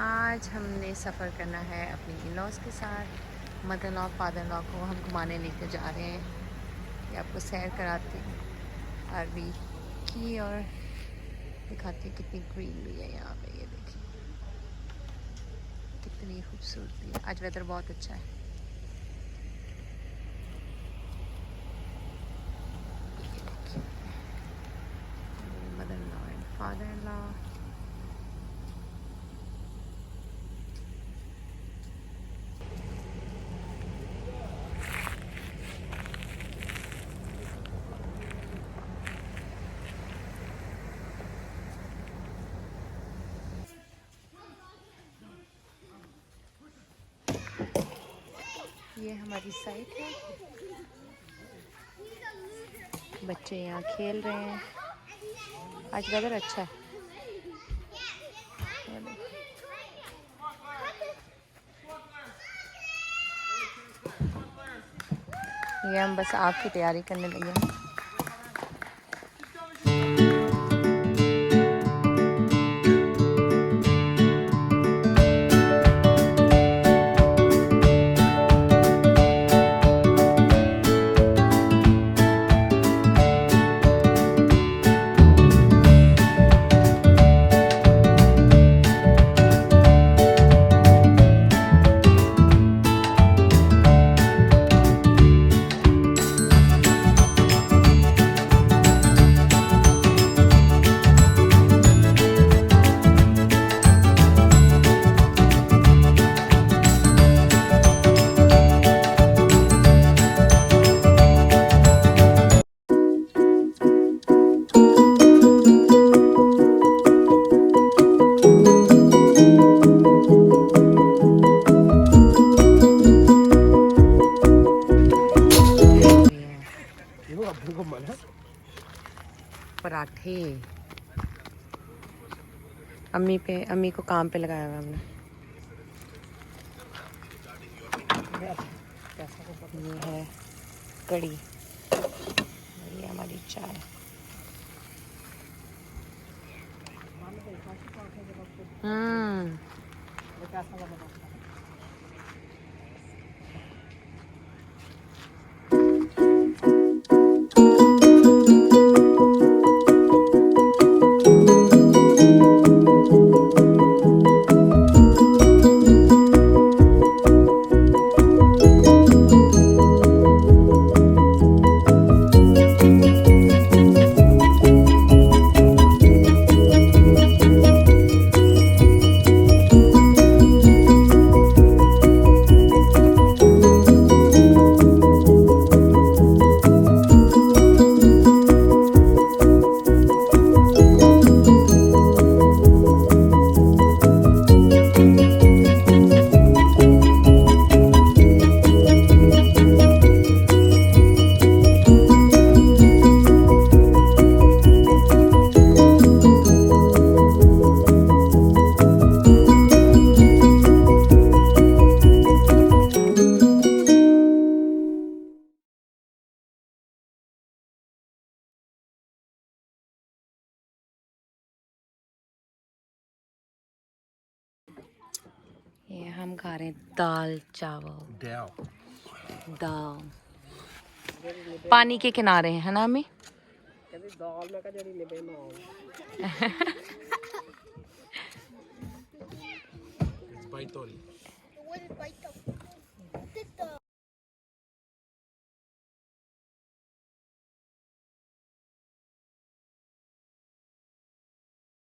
आज हमने सफ़र करना है अपनी इन-लॉज़ के साथ। मदर लॉ फादर लॉ को हम घुमाने लेकर जा रहे हैं। ये आपको सैर कराते हैं आरवी की और दिखाती है कितनी ग्रीनरी है यहाँ पे। ये देखिए कितनी खूबसूरती है। आज वेदर बहुत अच्छा है। ये देखिए mother law and father law. ये हमारी साइट है। बच्चे यहाँ खेल रहे हैं। आज वेदर अच्छा है। ये हम बस आग की तैयारी करने लगे हैं। पराठे अम्मी को काम पे लगाया हुआ हमने। ये है कड़ी, ये हमारी चाय। ये हम खा रहे हैं दाल चावल। दाल पानी के किनारे है ना अम्मी?